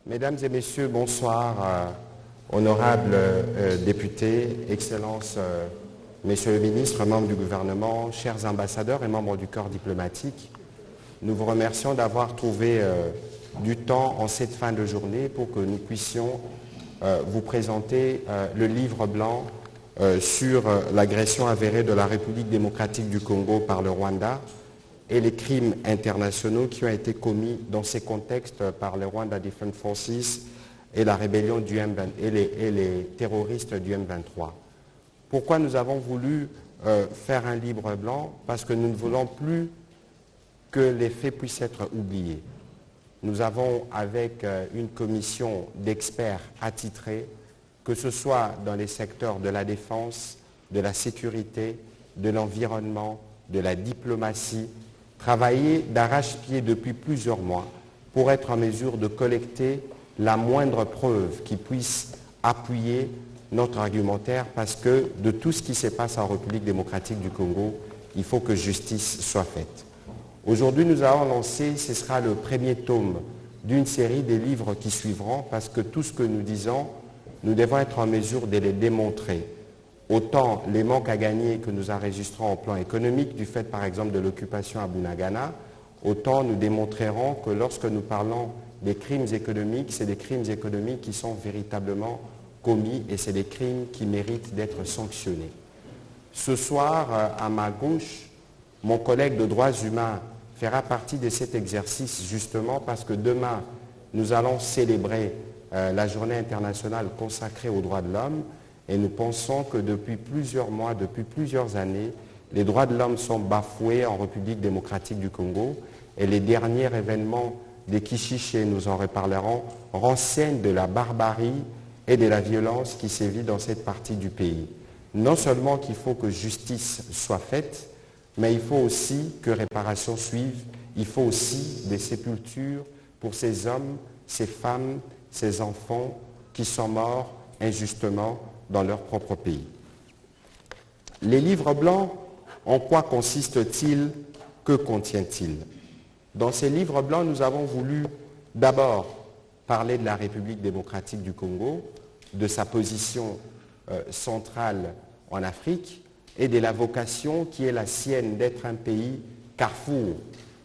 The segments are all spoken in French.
Mesdames et messieurs, bonsoir, honorables députés, excellences, messieurs le ministre, membres du gouvernement, chers ambassadeurs et membres du corps diplomatique. Nous vous remercions d'avoir trouvé du temps en cette fin de journée pour que nous puissions vous présenter le livre blanc sur l'agression avérée de la République démocratique du Congo par le Rwanda et les crimes internationaux qui ont été commis dans ces contextes par les Rwanda Defense Forces et la rébellion du et les terroristes du M23. Pourquoi nous avons voulu faire un livre blanc? Parce que nous ne voulons plus que les faits puissent être oubliés. Nous avons, avec une commission d'experts attitrés, que ce soit dans les secteurs de la défense, de la sécurité, de l'environnement, de la diplomatie, travaillé d'arrache-pied depuis plusieurs mois pour être en mesure de collecter la moindre preuve qui puisse appuyer notre argumentaire, parce que de tout ce qui se passe en République démocratique du Congo, il faut que justice soit faite. Aujourd'hui, nous avons lancé, ce sera le premier tome d'une série des livres qui suivront, parce que tout ce que nous disons, nous devons être en mesure de les démontrer. Autant les manques à gagner que nous enregistrons au plan économique, du fait par exemple de l'occupation à Bunagana, autant nous démontrerons que lorsque nous parlons des crimes économiques, c'est des crimes économiques qui sont véritablement commis et c'est des crimes qui méritent d'être sanctionnés. Ce soir, à ma gauche, mon collègue de droits humains fera partie de cet exercice justement parce que demain, nous allons célébrer la journée internationale consacrée aux droits de l'homme. Et nous pensons que depuis plusieurs mois, depuis plusieurs années, les droits de l'homme sont bafoués en République démocratique du Congo. Et les derniers événements des Kishiché, nous en reparlerons, renseignent de la barbarie et de la violence qui sévit dans cette partie du pays. Non seulement qu'il faut que justice soit faite, mais il faut aussi que réparation suive. Il faut aussi des sépultures pour ces hommes, ces femmes, ces enfants qui sont morts injustement dans leur propre pays. Les livres blancs, en quoi consistent-ils? Que contiennent-ils? Dans ces livres blancs, nous avons voulu d'abord parler de la République démocratique du Congo, de sa position centrale en Afrique et de la vocation qui est la sienne d'être un pays carrefour,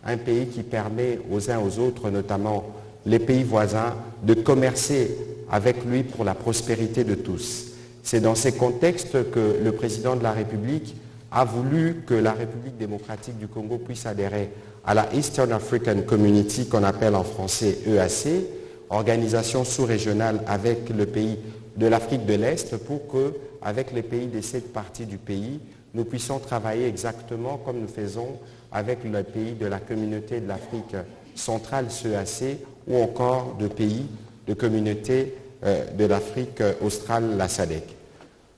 un pays qui permet aux uns aux autres, notamment les pays voisins, de commercer avec lui pour la prospérité de tous. C'est dans ces contextes que le président de la République a voulu que la République démocratique du Congo puisse adhérer à la Eastern African Community, qu'on appelle en français EAC, organisation sous-régionale avec le pays de l'Afrique de l'Est, pour que, avec les pays de cette partie du pays, nous puissions travailler exactement comme nous faisons avec les pays de la communauté de l'Afrique centrale, CEAC, ou encore de pays de communauté de l'Afrique australe, la SADC.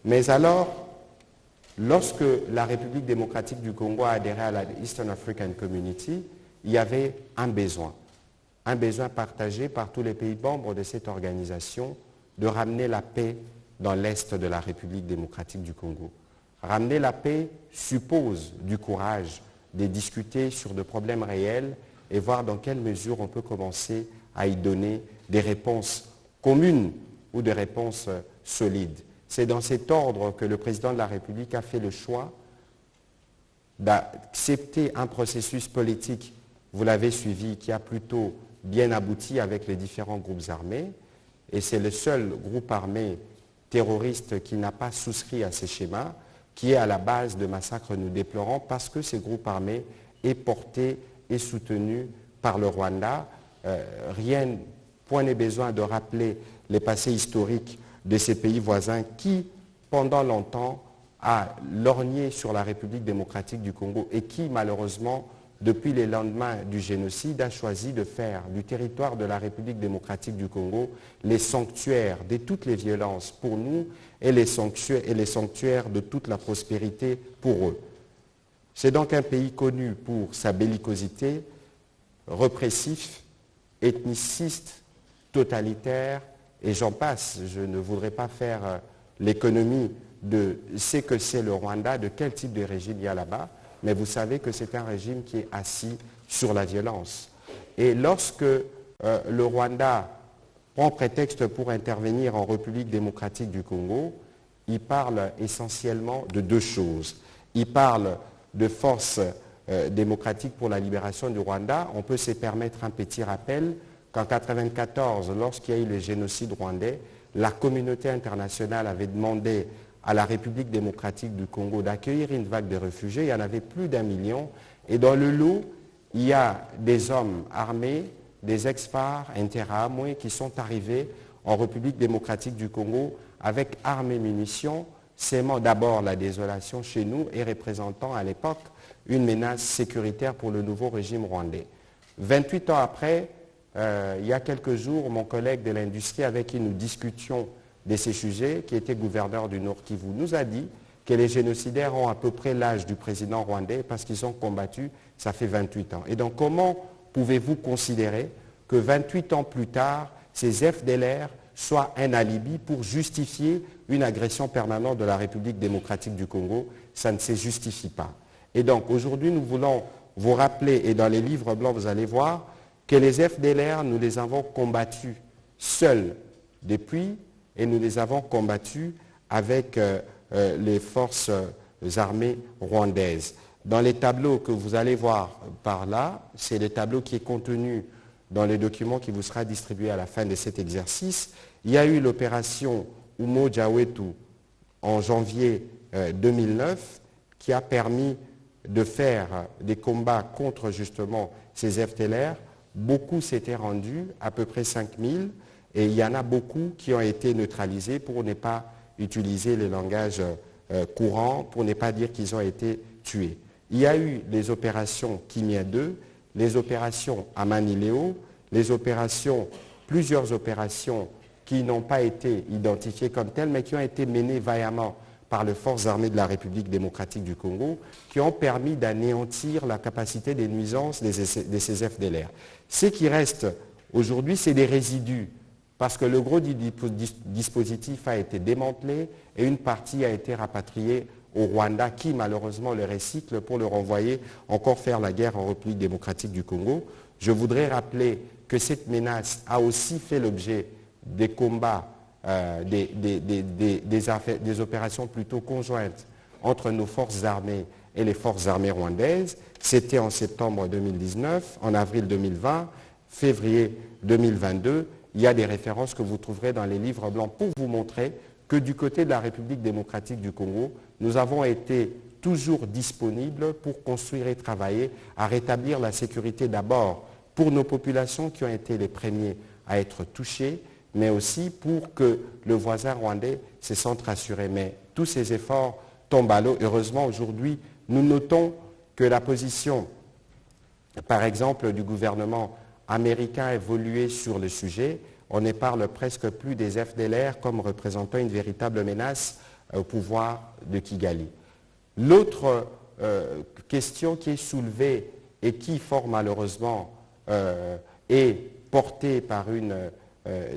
Mais alors, lorsque la République démocratique du Congo a adhéré à la Eastern African Community, il y avait un besoin partagé par tous les pays membres de cette organisation de ramener la paix dans l'Est de la République démocratique du Congo. Ramener la paix suppose du courage de discuter sur des problèmes réels et voir dans quelle mesure on peut commencer à y donner des réponses communes ou des réponses solides. C'est dans cet ordre que le président de la République a fait le choix d'accepter un processus politique, vous l'avez suivi, qui a plutôt bien abouti avec les différents groupes armés, et c'est le seul groupe armé terroriste qui n'a pas souscrit à ces schémas, qui est à la base de massacres nous déplorons, parce que ces groupes armés est porté et soutenu par le Rwanda. Point n'est besoin de rappeler les passés historiques de ces pays voisins qui, pendant longtemps, a lorgné sur la République démocratique du Congo et qui, malheureusement, depuis les lendemains du génocide, a choisi de faire du territoire de la République démocratique du Congo les sanctuaires de toutes les violences pour nous et les sanctuaires de toute la prospérité pour eux. C'est donc un pays connu pour sa bellicosité, répressif, ethniciste, totalitaire, et j'en passe. Je ne voudrais pas faire l'économie de ce que c'est le Rwanda, de quel type de régime il y a là-bas, mais vous savez que c'est un régime qui est assis sur la violence. Et lorsque le Rwanda prend prétexte pour intervenir en République démocratique du Congo, il parle essentiellement de deux choses. Il parle de forces démocratiques pour la libération du Rwanda. On peut se permettre un petit rappel qu'en 1994, lorsqu'il y a eu le génocide rwandais, la communauté internationale avait demandé à la République démocratique du Congo d'accueillir une vague de réfugiés. Il y en avait plus d'1 million. Et dans le lot, il y a des hommes armés, des ex-FAR, Interahamwe, qui sont arrivés en République démocratique du Congo avec armes et munitions, sémant d'abord la désolation chez nous et représentant à l'époque une menace sécuritaire pour le nouveau régime rwandais. 28 ans après, il y a quelques jours, mon collègue de l'industrie avec qui nous discutions de ces sujets, qui était gouverneur du Nord Kivu, nous a dit que les génocidaires ont à peu près l'âge du président rwandais parce qu'ils ont combattu, ça fait 28 ans. Et donc comment pouvez-vous considérer que 28 ans plus tard, ces FDLR soient un alibi pour justifier une agression permanente de la République démocratique du Congo? Ça ne se justifie pas. Et donc aujourd'hui, nous voulons vous rappeler, et dans les livres blancs, vous allez voir, que les FDLR, nous les avons combattus seuls depuis, et nous les avons combattus avec les forces armées rwandaises. Dans les tableaux que vous allez voir par là, c'est le tableau qui est contenu dans le document qui vous sera distribué à la fin de cet exercice. Il y a eu l'opération Umoja Wetu en janvier 2009 qui a permis de faire des combats contre justement ces FDLR. Beaucoup s'étaient rendus, à peu près 5000, et il y en a beaucoup qui ont été neutralisés pour ne pas utiliser le langage courant, pour ne pas dire qu'ils ont été tués. Il y a eu les opérations Kimia 2, les opérations Amanileo, plusieurs opérations qui n'ont pas été identifiées comme telles, mais qui ont été menées vaillamment par les forces armées de la République démocratique du Congo, qui ont permis d'anéantir la capacité des nuisances de ces FDLR. Ce qui reste aujourd'hui, c'est des résidus, parce que le gros du dispositif a été démantelé et une partie a été rapatriée au Rwanda, qui malheureusement le recycle pour le renvoyer encore faire la guerre en République démocratique du Congo. Je voudrais rappeler que cette menace a aussi fait l'objet des combats, des opérations plutôt conjointes entre nos forces armées et les forces armées rwandaises. C'était en septembre 2019, en avril 2020, février 2022. Il y a des références que vous trouverez dans les livres blancs pour vous montrer que du côté de la République démocratique du Congo, nous avons été toujours disponibles pour construire et travailler à rétablir la sécurité d'abord pour nos populations qui ont été les premiers à être touchées, mais aussi pour que le voisin rwandais se sente rassuré. Mais tous ces efforts tombent à l'eau. Heureusement, aujourd'hui, nous notons que la position, par exemple, du gouvernement américain a évolué sur le sujet. On ne parle presque plus des FDLR comme représentant une véritable menace au pouvoir de Kigali. L'autre question qui est soulevée et qui, fort malheureusement, est portée par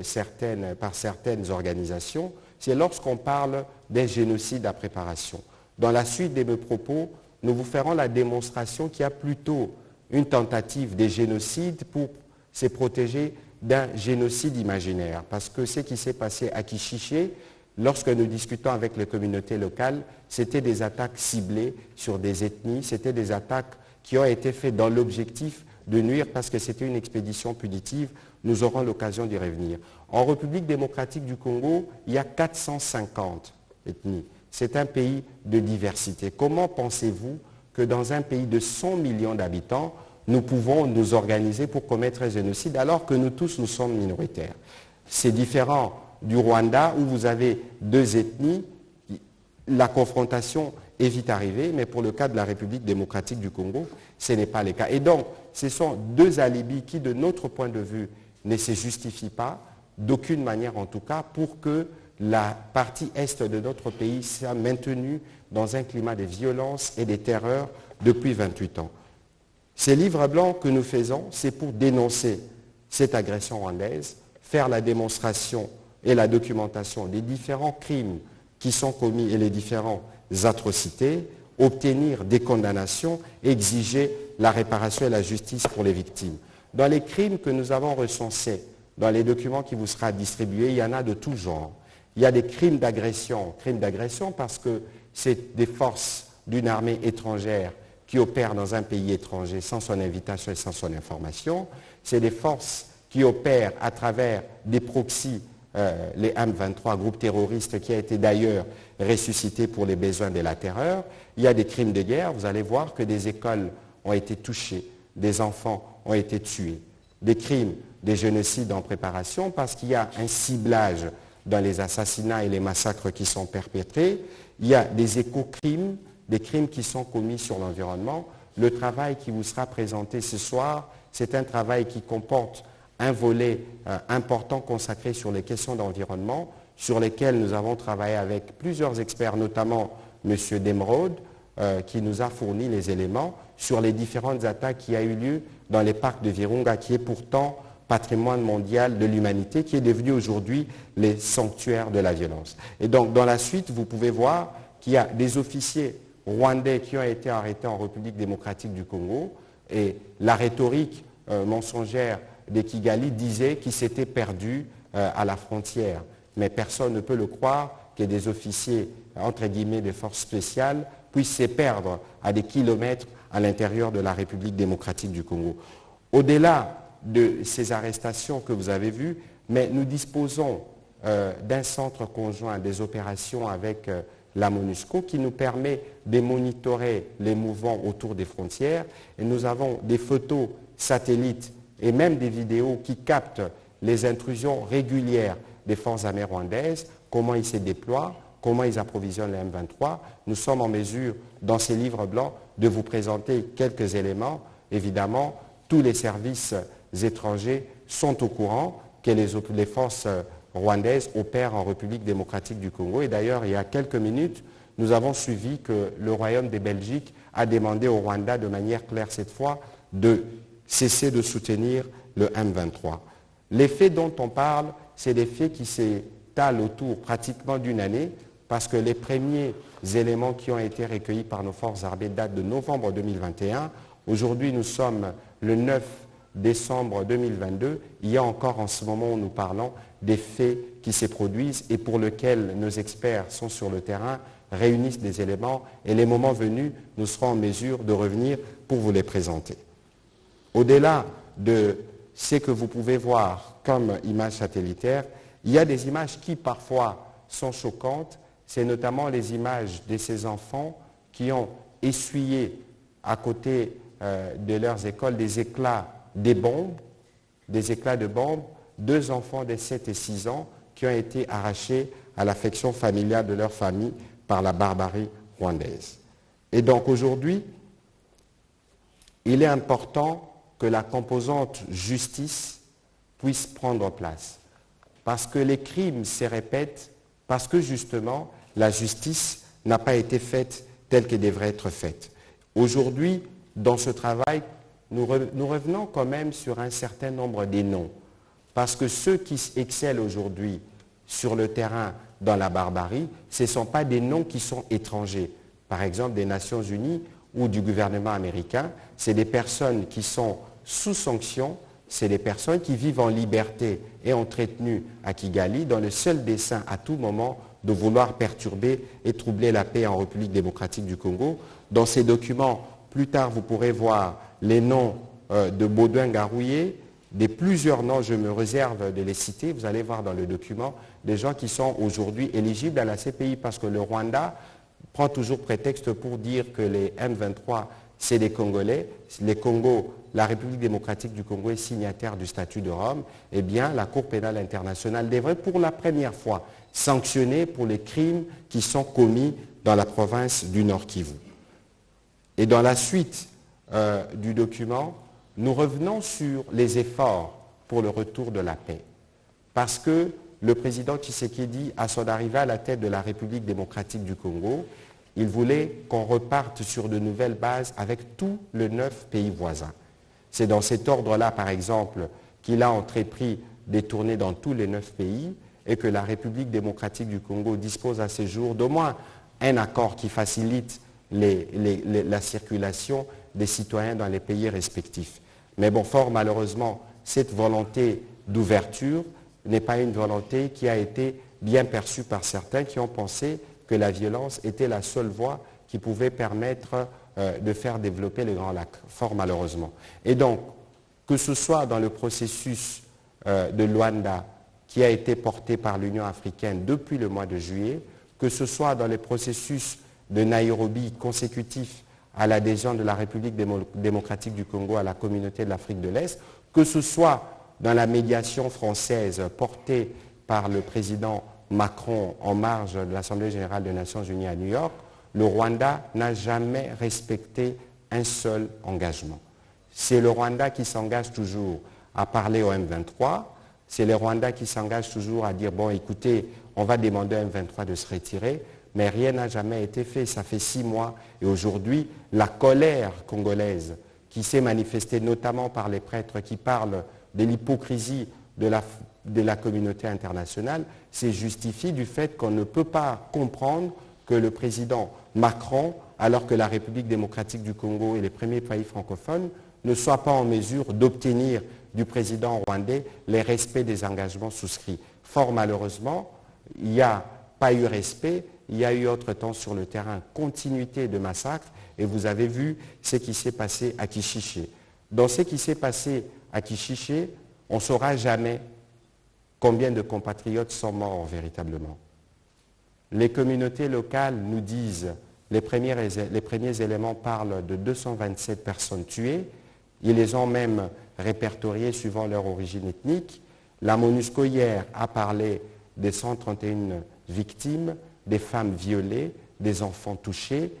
certaines organisations, c'est lorsqu'on parle d'un génocide à préparation. Dans la suite de mes propos, nous vous ferons la démonstration qu'il y a plutôt une tentative de génocide pour se protéger d'un génocide imaginaire. Parce que ce qui s'est passé à Kishiché, lorsque nous discutons avec les communautés locales, c'était des attaques ciblées sur des ethnies, c'était des attaques qui ont été faites dans l'objectif de nuire parce que c'était une expédition punitive. Nous aurons l'occasion d'y revenir. En République démocratique du Congo, il y a 450 ethnies. C'est un pays de diversité. Comment pensez-vous que dans un pays de 100 millions d'habitants, nous pouvons nous organiser pour commettre un génocide alors que nous tous, nous sommes minoritaires? C'est différent du Rwanda où vous avez deux ethnies. La confrontation est vite arrivée, mais pour le cas de la République démocratique du Congo, ce n'est pas le cas. Et donc, ce sont deux alibis qui, de notre point de vue, ne se justifient pas, d'aucune manière en tout cas, pour que la partie est de notre pays soit maintenue dans un climat de violence et de terreur depuis 28 ans. Ces livres blancs que nous faisons, c'est pour dénoncer cette agression rwandaise, faire la démonstration et la documentation des différents crimes qui sont commis et les différentes atrocités, obtenir des condamnations, exiger la réparation et la justice pour les victimes. Dans les crimes que nous avons recensés dans les documents qui vous sera distribués, il y en a de tout genre. Il y a des crimes d'agression parce que c'est des forces d'une armée étrangère qui opèrent dans un pays étranger sans son invitation et sans son information. C'est des forces qui opèrent à travers des proxys, les M23, groupes terroristes qui a été d'ailleurs ressuscité pour les besoins de la terreur. Il y a des crimes de guerre, vous allez voir que des écoles ont été touchées, des enfants ont été tués. Des crimes, des génocides en préparation parce qu'il y a un ciblage dans les assassinats et les massacres qui sont perpétrés. Il y a des éco-crimes, des crimes qui sont commis sur l'environnement. Le travail qui vous sera présenté ce soir, c'est un travail qui comporte un volet important consacré sur les questions d'environnement, sur lesquelles nous avons travaillé avec plusieurs experts, notamment M. Demrode, qui nous a fourni les éléments sur les différentes attaques qui ont eu lieu dans les parcs de Virunga, qui est pourtant patrimoine mondial de l'humanité, qui est devenu aujourd'hui les sanctuaires de la violence. Et donc, dans la suite, vous pouvez voir qu'il y a des officiers rwandais qui ont été arrêtés en République démocratique du Congo, et la rhétorique mensongère des Kigali disait qu'ils s'étaient perdus à la frontière. Mais personne ne peut le croire que des officiers, entre guillemets, des forces spéciales, puissent se perdre à des kilomètres à l'intérieur de la République démocratique du Congo. Au-delà de ces arrestations que vous avez vues, mais nous disposons d'un centre conjoint des opérations avec la MONUSCO qui nous permet de monitorer les mouvements autour des frontières. Et nous avons des photos satellites et même des vidéos qui captent les intrusions régulières des forces armées rwandaises, comment ils se déploient, comment ils approvisionnent les M23. Nous sommes en mesure, dans ces livres blancs, de vous présenter quelques éléments. Évidemment, tous les services étrangers sont au courant que les forces rwandaises opèrent en République démocratique du Congo. Et d'ailleurs, il y a quelques minutes, nous avons suivi que le Royaume de Belgique a demandé au Rwanda, de manière claire cette fois, de cesser de soutenir le M23. Les faits dont on parle, c'est des faits qui s'étalent autour pratiquement d'une année, parce que les premiers éléments qui ont été recueillis par nos forces armées datent de novembre 2021. Aujourd'hui, nous sommes le 9 décembre 2022. Il y a encore en ce moment où nous parlons des faits qui se produisent et pour lesquels nos experts sont sur le terrain, réunissent des éléments et les moments venus, nous serons en mesure de revenir pour vous les présenter. Au-delà de ce que vous pouvez voir comme images satellitaires, il y a des images qui parfois sont choquantes. C'est notamment les images de ces enfants qui ont essuyé à côté de leurs écoles des éclats de bombes, 2 enfants de 7 et 6 ans qui ont été arrachés à l'affection familiale de leur famille par la barbarie rwandaise. Et donc aujourd'hui, il est important que la composante justice puisse prendre place. Parce que les crimes se répètent, parce que justement, la justice n'a pas été faite telle qu'elle devrait être faite. Aujourd'hui, dans ce travail, nous revenons quand même sur un certain nombre des noms. Parce que ceux qui excellent aujourd'hui sur le terrain dans la barbarie, ce ne sont pas des noms qui sont étrangers. Par exemple, des Nations Unies ou du gouvernement américain, c'est des personnes qui sont sous sanction, c'est des personnes qui vivent en liberté et entretenues à Kigali dans le seul dessein à tout moment de vouloir perturber et troubler la paix en République démocratique du Congo. Dans ces documents, plus tard, vous pourrez voir les noms de Baudouin Garouillet, des plusieurs noms, je me réserve de les citer, vous allez voir dans le document, des gens qui sont aujourd'hui éligibles à la CPI parce que le Rwanda prend toujours prétexte pour dire que les M23, c'est des Congolais. Les Congos, la République démocratique du Congo est signataire du statut de Rome. Eh bien, la Cour pénale internationale devrait pour la première fois sanctionner pour les crimes qui sont commis dans la province du Nord Kivu. Et dans la suite du document, nous revenons sur les efforts pour le retour de la paix. Parce que le président Tshisekedi, à son arrivée à la tête de la République démocratique du Congo, il voulait qu'on reparte sur de nouvelles bases avec tous les 9 pays voisins. C'est dans cet ordre-là, par exemple, qu'il a entrepris des tournées dans tous les 9 pays et que la République démocratique du Congo dispose à ce jour d'au moins un accord qui facilite la circulation des citoyens dans les pays respectifs. Mais bon, fort malheureusement, cette volonté d'ouverture n'est pas une volonté qui a été bien perçue par certains qui ont pensé que la violence était la seule voie qui pouvait permettre de faire développer le Grand Lac, fort malheureusement. Et donc, que ce soit dans le processus de Luanda qui a été porté par l'Union africaine depuis le mois de juillet, que ce soit dans le processus de Nairobi consécutif à l'adhésion de la République démocratique du Congo à la communauté de l'Afrique de l'Est, que ce soit dans la médiation française portée par le président Macron en marge de l'Assemblée générale des Nations unies à New York, le Rwanda n'a jamais respecté un seul engagement. C'est le Rwanda qui s'engage toujours à parler au M23, c'est le Rwanda qui s'engage toujours à dire, bon écoutez, on va demander au M23 de se retirer, mais rien n'a jamais été fait. Ça fait 6 mois et aujourd'hui, la colère congolaise qui s'est manifestée notamment par les prêtres qui parlent de l'hypocrisie de la communauté internationale, c'est justifié du fait qu'on ne peut pas comprendre que le président Macron, alors que la République démocratique du Congo et les premiers pays francophones ne soient pas en mesure d'obtenir du président rwandais les respects des engagements souscrits. Fort malheureusement, il n'y a pas eu respect, il y a eu entre-temps sur le terrain continuité de massacres et vous avez vu ce qui s'est passé à Kishiché. Dans ce qui s'est passé à Kishiché, on ne saura jamais combien de compatriotes sont morts véritablement. Les communautés locales nous disent, les premiers éléments parlent de 227 personnes tuées, ils les ont même répertoriées suivant leur origine ethnique. La MONUSCO hier a parlé des 131 victimes, des femmes violées, des enfants touchés,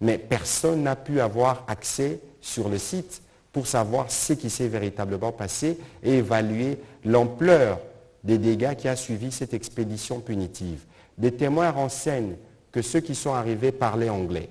mais personne n'a pu avoir accès sur le site pour savoir ce qui s'est véritablement passé et évaluer l'ampleur des dégâts qui a suivi cette expédition punitive. Des témoins renseignent que ceux qui sont arrivés parlaient anglais.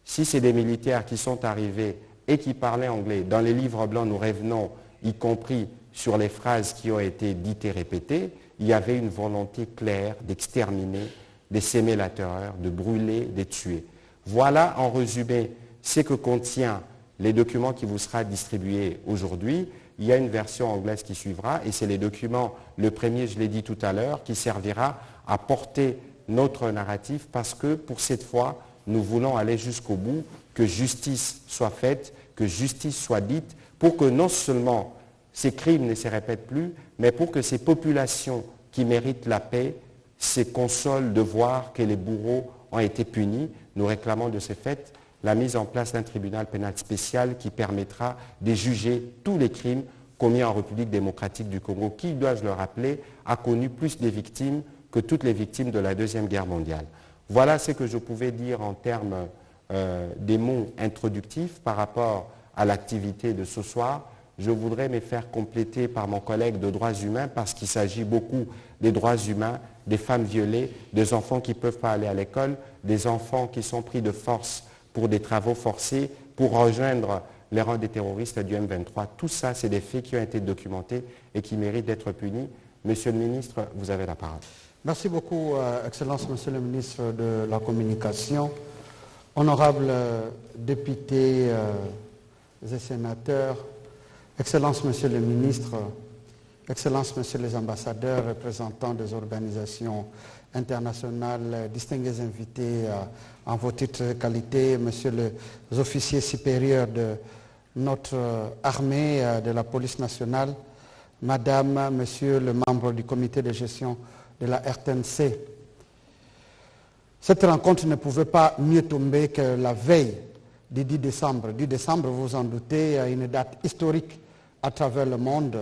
Si c'est des militaires qui sont arrivés et qui parlaient anglais, dans les livres blancs, nous revenons, y compris sur les phrases qui ont été dites et répétées, il y avait une volonté claire d'exterminer, de s'aimer la terreur, de brûler, de tuer. Voilà en résumé ce que contient les documents qui vous sera distribués aujourd'hui. Il y a une version anglaise qui suivra et c'est les documents, le premier je l'ai dit tout à l'heure, qui servira à porter notre narratif parce que pour cette fois, nous voulons aller jusqu'au bout, que justice soit faite, que justice soit dite, pour que non seulement ces crimes ne se répètent plus, mais pour que ces populations qui méritent la paix se consolent de voir que les bourreaux ont été punis. Nous réclamons de ce fait la mise en place d'un tribunal pénal spécial qui permettra de juger tous les crimes commis en République démocratique du Congo, qui, dois-je le rappeler, a connu plus de victimes que toutes les victimes de la Deuxième Guerre mondiale. Voilà ce que je pouvais dire en termes des mots introductifs par rapport à l'activité de ce soir. Je voudrais me faire compléter par mon collègue de droits humains parce qu'il s'agit beaucoup des droits humains, des femmes violées, des enfants qui ne peuvent pas aller à l'école, des enfants qui sont pris de force pour des travaux forcés, pour rejoindre les rangs des terroristes du M23. Tout ça, c'est des faits qui ont été documentés et qui méritent d'être punis. Monsieur le ministre, vous avez la parole. Merci beaucoup, Excellence, Monsieur le ministre de la Communication. Honorables députés et sénateurs, Excellence, Monsieur le ministre, Excellence, Messieurs les ambassadeurs, représentants des organisations internationales, distingués invités en vos titres de qualité, Messieurs les officiers supérieurs de notre armée, de la police nationale, Madame, Monsieur le membre du comité de gestion de la RTNC. Cette rencontre ne pouvait pas mieux tomber que la veille du 10 décembre. 10 décembre, vous vous en doutez, une date historique à travers le monde,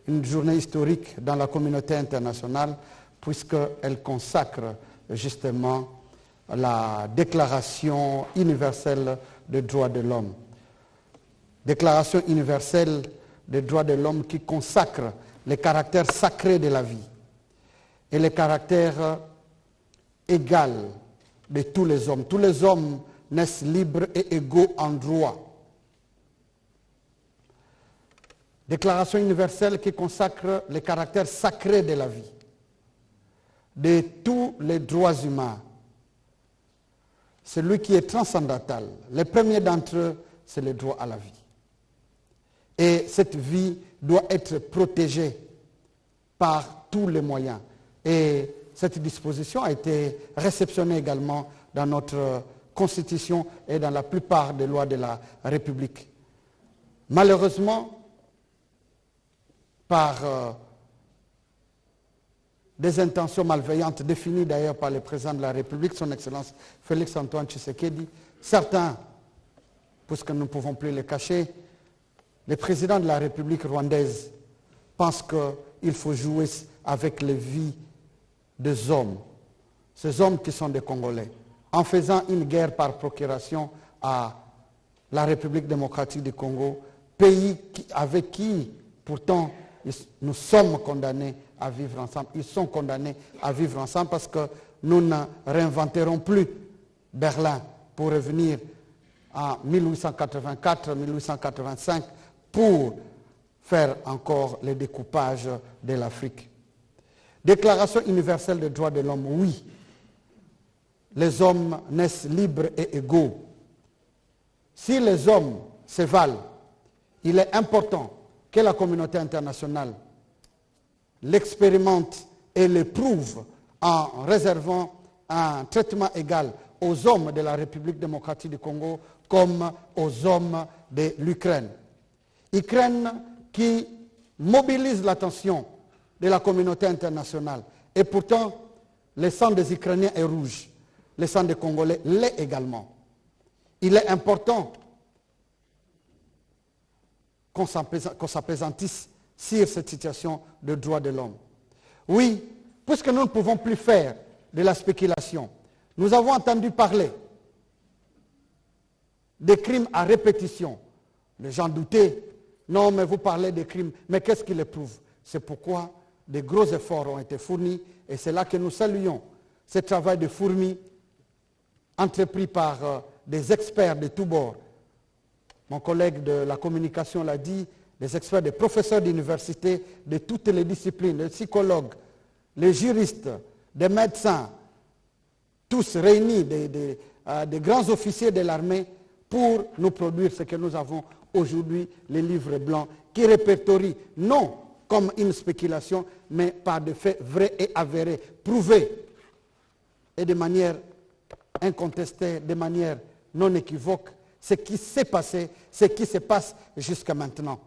une journée historique dans la communauté internationale, puisqu'elle consacre justement la Déclaration universelle des droits de l'homme. Déclaration universelle des droits de l'homme qui consacre les caractères sacrés de la vie et les caractères égaux de tous les hommes. Tous les hommes naissent libres et égaux en droit. Déclaration universelle qui consacre les caractères sacrés de la vie, de tous les droits humains. Celui qui est transcendantal. Le premier d'entre eux, c'est le droit à la vie. Et cette vie doit être protégée par tous les moyens. Et cette disposition a été réceptionnée également dans notre Constitution et dans la plupart des lois de la République. Malheureusement, par des intentions malveillantes définies d'ailleurs par le président de la République, son Excellence Félix-Antoine Tshisekedi, certains, puisque nous ne pouvons plus les cacher, les présidents de la République rwandaise pensent qu'il faut jouer avec les vies des hommes, ces hommes qui sont des Congolais, en faisant une guerre par procuration à la République démocratique du Congo, pays avec qui, pourtant, nous sommes condamnés à vivre ensemble. Ils sont condamnés à vivre ensemble parce que nous ne réinventerons plus Berlin pour revenir en 1884-1885 pour faire encore le découpage de l'Afrique. Déclaration universelle des droits de l'homme, oui. Les hommes naissent libres et égaux. Si les hommes se valent, il est important que la communauté internationale l'expérimente et l'éprouve en réservant un traitement égal aux hommes de la République démocratique du Congo comme aux hommes de l'Ukraine. Ukraine qui mobilise l'attention de la communauté internationale. Et pourtant, le sang des Ukrainiens est rouge. Le sang des Congolais l'est également. Il est important qu'on s'appesantisse sur cette situation de droits de l'homme. Oui, puisque nous ne pouvons plus faire de la spéculation, nous avons entendu parler des crimes à répétition. Les gens doutaient. Non, mais vous parlez des crimes. Mais qu'est-ce qui les prouve? C'est pourquoi de gros efforts ont été fournis et c'est là que nous saluons ce travail de fourmi entrepris par des experts de tous bords. Mon collègue de la communication l'a dit, des experts, des professeurs d'université de toutes les disciplines, les psychologues, les juristes, des médecins, tous réunis, des grands officiers de l'armée pour nous produire ce que nous avons aujourd'hui, les livres blancs, qui répertorient, non comme une spéculation, mais par des faits vrais et avérés, prouvés, et de manière incontestée, de manière non équivoque, ce qui s'est passé, ce qui se passe jusqu'à maintenant.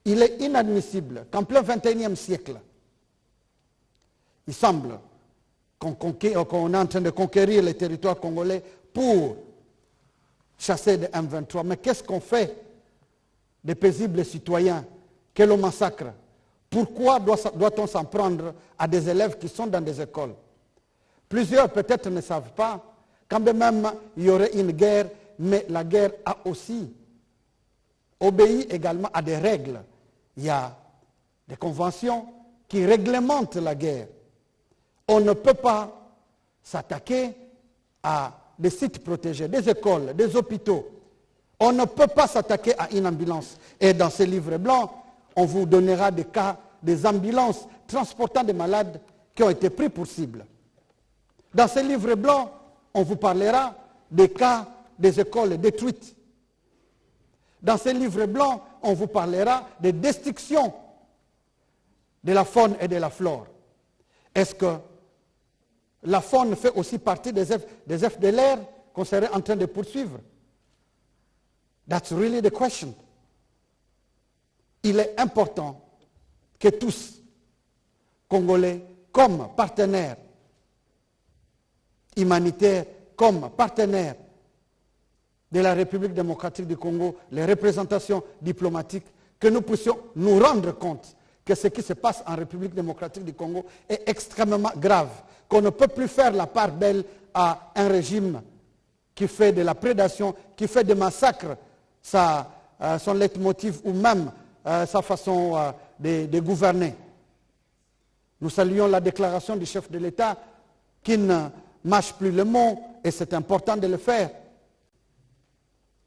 Il est inadmissible qu'en plein XXIe siècle, il semble qu'on est en train de conquérir les territoires congolais pour chasser des M23. Mais qu'est-ce qu'on fait des paisibles citoyens que l'on massacre? Pourquoi doit-on s'en prendre à des élèves qui sont dans des écoles? Plusieurs peut-être ne savent pas, quand même il y aurait une guerre, mais la guerre a aussi obéi également à des règles. Il y a des conventions qui réglementent la guerre. On ne peut pas s'attaquer à des sites protégés, des écoles, des hôpitaux. On ne peut pas s'attaquer à une ambulance. Et dans ces livres blancs, on vous donnera des cas, des ambulances transportant des malades qui ont été pris pour cible. Dans ces livres blancs, on vous parlera des cas des écoles détruites. Dans ces livres blancs, on vous parlera des destructions de la faune et de la flore. Est-ce que la faune fait aussi partie des FDLR qu'on serait en train de poursuivre? That's really the question. Il est important que tous, Congolais, comme partenaires humanitaires, comme partenaires de la République démocratique du Congo, les représentations diplomatiques, que nous puissions nous rendre compte que ce qui se passe en République démocratique du Congo est extrêmement grave, qu'on ne peut plus faire la part belle à un régime qui fait de la prédation, qui fait des massacres, son leitmotiv ou même sa façon de gouverner. Nous saluons la déclaration du chef de l'État qui ne mâche plus le mot, et c'est important de le faire.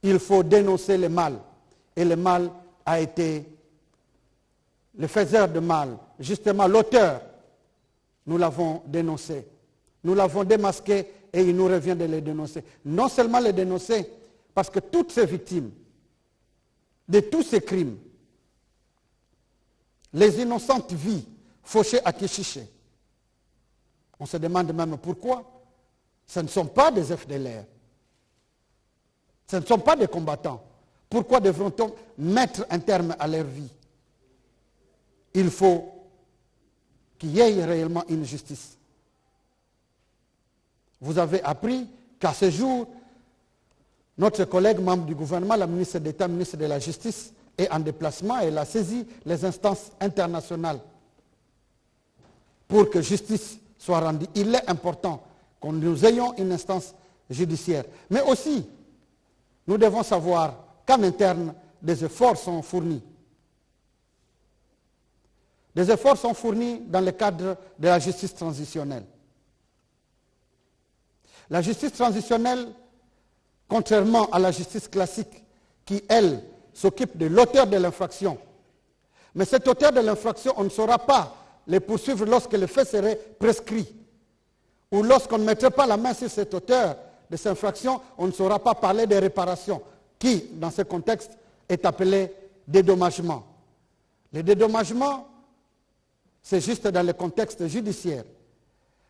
Il faut dénoncer le mal. Et le mal a été le faiseur de mal, justement l'auteur. Nous l'avons dénoncé. Nous l'avons démasqué et il nous revient de le dénoncer. Non seulement le dénoncer, parce que toutes ces victimes de tous ces crimes, les innocentes vies fauchées à Kéchiché. On se demande même pourquoi. Ce ne sont pas des FDLR. Ce ne sont pas des combattants. Pourquoi devrait-on mettre un terme à leur vie? Il faut qu'il y ait réellement une justice. Vous avez appris qu'à ce jour, notre collègue membre du gouvernement, la ministre d'État, ministre de la Justice, est en déplacement et elle a saisi les instances internationales pour que justice soit rendue. Il est important que nous ayons une instance judiciaire. Mais aussi, nous devons savoir qu'en interne, des efforts sont fournis. Des efforts sont fournis dans le cadre de la justice transitionnelle. La justice transitionnelle, contrairement à la justice classique, qui, elle, s'occupe de l'auteur de l'infraction. Mais cet auteur de l'infraction, on ne saura pas les poursuivre lorsque le fait serait prescrit. Ou lorsqu'on ne mettrait pas la main sur cet auteur de cette infraction, on ne saura pas parler de réparation, qui, dans ce contexte, est appelé dédommagement. Le dédommagement, c'est juste dans le contexte judiciaire.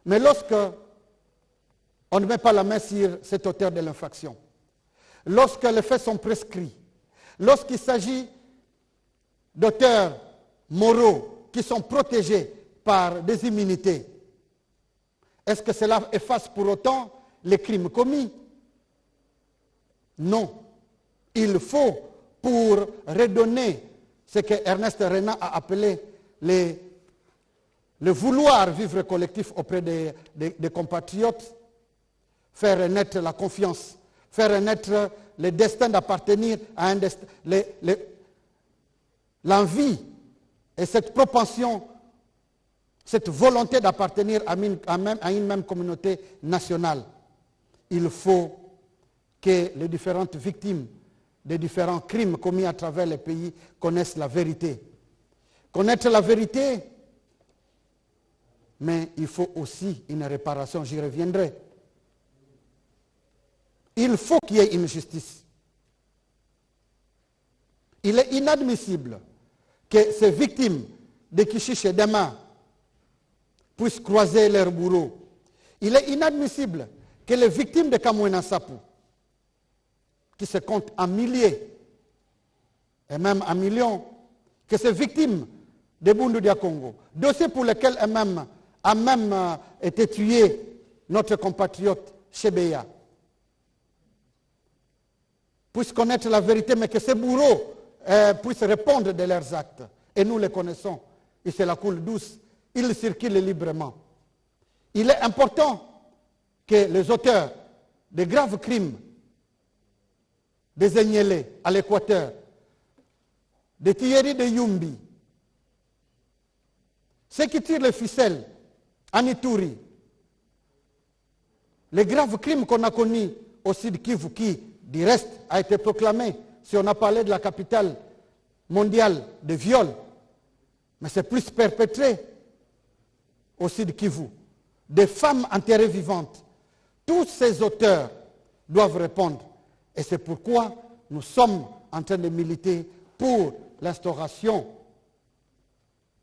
Mais lorsque on ne met pas la main sur cet auteur de l'infraction, lorsque les faits sont prescrits, lorsqu'il s'agit d'auteurs moraux qui sont protégés par des immunités, est-ce que cela efface pour autant les crimes commis? Non. Il faut, pour redonner ce que Ernest Renan a appelé le vouloir vivre collectif auprès des compatriotes, faire renaître la confiance, faire renaître le destin d'appartenir à un destin, l'envie et cette propension, cette volonté d'appartenir à une même communauté nationale. Il faut que les différentes victimes des différents crimes commis à travers les pays connaissent la vérité. Connaître la vérité, mais il faut aussi une réparation, j'y reviendrai. Il faut qu'il y ait une justice. Il est inadmissible que ces victimes de Kéchiché demain puissent croiser leurs bourreaux. Il est inadmissible que les victimes de Kamwena Sapou, qui se comptent en milliers et même en millions, que ces victimes de Bundu Dia Congo, dossier pour lesquels a même été tué notre compatriote Chebeya, puissent connaître la vérité, mais que ces bourreaux puissent répondre de leurs actes. Et nous les connaissons. Et c'est la coule douce. Ils circulent librement. Il est important que les auteurs de graves crimes, des Enyele à l'Équateur, des Thierry de Yumbi, ceux qui tirent les ficelles en Ituri, les graves crimes qu'on a connus au Sud Kivu, qui, du reste, a été proclamé, si on a parlé de la capitale mondiale de viol, mais c'est plus perpétré au Sud Kivu. Des femmes enterrées vivantes. Tous ces auteurs doivent répondre. Et c'est pourquoi nous sommes en train de militer pour l'instauration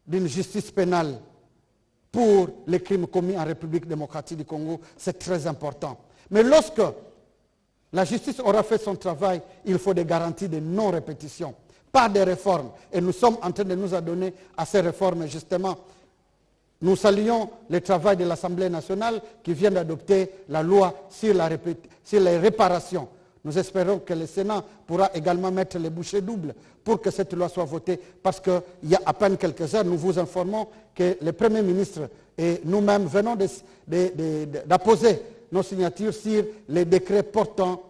d'une justice pénale pour les crimes commis en République démocratique du Congo. C'est très important. Mais lorsque la justice aura fait son travail, il faut des garanties de non-répétition, pas des réformes. Et nous sommes en train de nous adonner à ces réformes, justement. Nous saluons le travail de l'Assemblée nationale qui vient d'adopter la loi sur les réparations. Nous espérons que le Sénat pourra également mettre les bouchées doubles pour que cette loi soit votée, parce qu'il y a à peine quelques heures, nous vous informons que le Premier ministre et nous-mêmes venons d'apposer nos signatures sur les décrets portant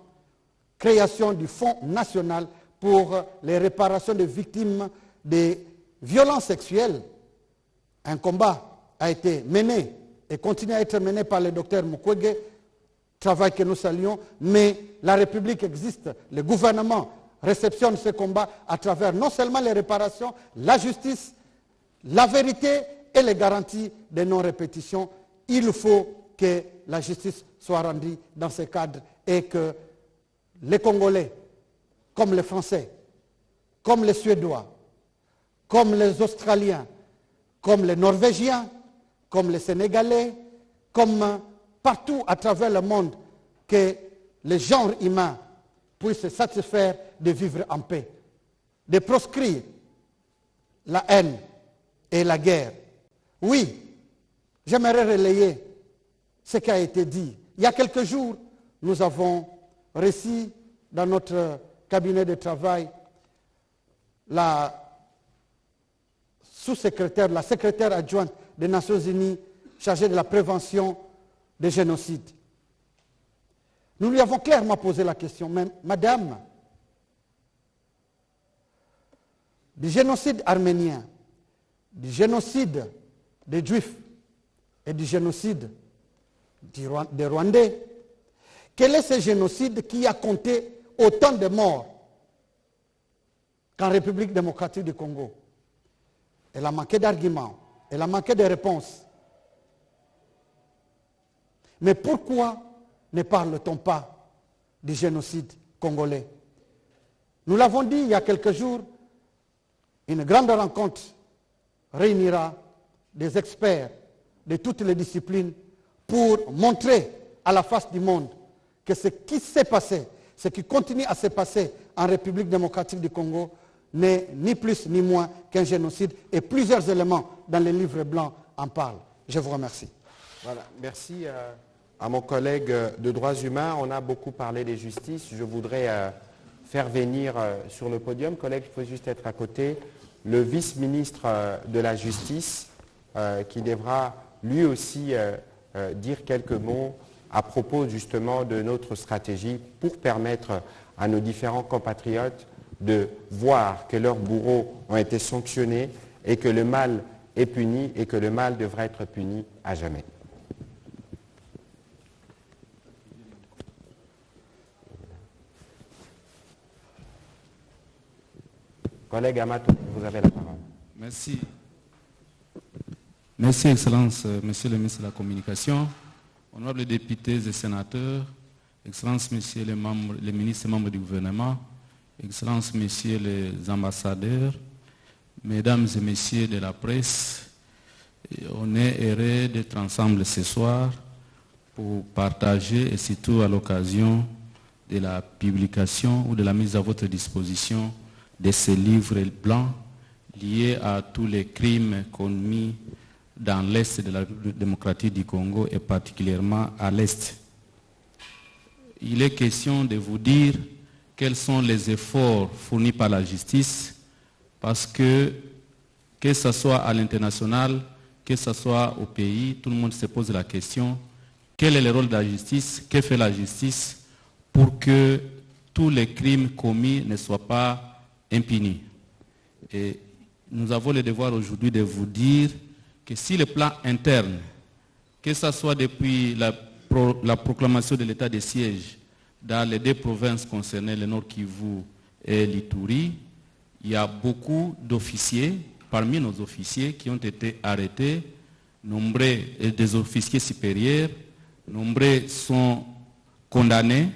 création du Fonds national pour les réparations des victimes des violences sexuelles. Un combat a été mené et continue à être mené par le docteur Mukwege, travail que nous saluons, mais la République existe, le gouvernement réceptionne ce combat à travers non seulement les réparations, la justice, la vérité et les garanties de non-répétition. Il faut que la justice soit rendue dans ce cadre et que les Congolais, comme les Français, comme les Suédois, comme les Australiens, comme les Norvégiens, comme les Sénégalais, comme partout à travers le monde, que le genre humain puisse se satisfaire de vivre en paix, de proscrire la haine et la guerre. Oui, j'aimerais relayer ce qui a été dit. Il y a quelques jours, nous avons reçu dans notre cabinet de travail la sous-secrétaire, la secrétaire adjointe des Nations Unies chargée de la prévention des génocides. Nous lui avons clairement posé la question, mais madame, du génocide arménien, du génocide des Juifs et du génocide des Rwandais, quel est ce génocide qui a compté autant de morts qu'en République démocratique du Congo? Elle a manqué d'arguments, elle a manqué de réponses. Mais pourquoi ne parle-t-on pas du génocide congolais? Nous l'avons dit il y a quelques jours, une grande rencontre réunira des experts de toutes les disciplines pour montrer à la face du monde que ce qui s'est passé, ce qui continue à se passer en République démocratique du Congo n'est ni plus ni moins qu'un génocide, et plusieurs éléments dans les livres blancs en parlent. Je vous remercie. Voilà, merci à mon collègue de droits humains. On a beaucoup parlé des justices. Je voudrais faire venir sur le podium, collègue, il faut juste être à côté, le vice-ministre de la Justice qui devra lui aussi dire quelques mots à propos justement de notre stratégie pour permettre à nos différents compatriotes de voir que leurs bourreaux ont été sanctionnés et que le mal est puni et que le mal devrait être puni à jamais. Collègue Amato, vous avez la parole. Merci. Merci, Excellence, Monsieur le ministre de la Communication, honorables députés et sénateurs, Excellence, Messieurs les ministres et membres du gouvernement, Excellence, Messieurs les ambassadeurs, Mesdames et Messieurs de la presse, on est heureux d'être ensemble ce soir pour partager, et surtout à l'occasion de la publication ou de la mise à votre disposition de ces livres blancs liés à tous les crimes commis dans l'Est de la République démocratique du Congo et particulièrement à l'Est. Il est question de vous dire quels sont les efforts fournis par la justice, parce que ce soit à l'international, que ce soit au pays, tout le monde se pose la question, quel est le rôle de la justice, que fait la justice pour que tous les crimes commis ne soient pas impunis. Et nous avons le devoir aujourd'hui de vous dire que si le plan interne, que ce soit depuis la proclamation de l'état de siège dans les deux provinces concernées, le Nord Kivu et l'Ituri, il y a beaucoup d'officiers, parmi nos officiers, qui ont été arrêtés, nombreux des officiers supérieurs, nombreux sont condamnés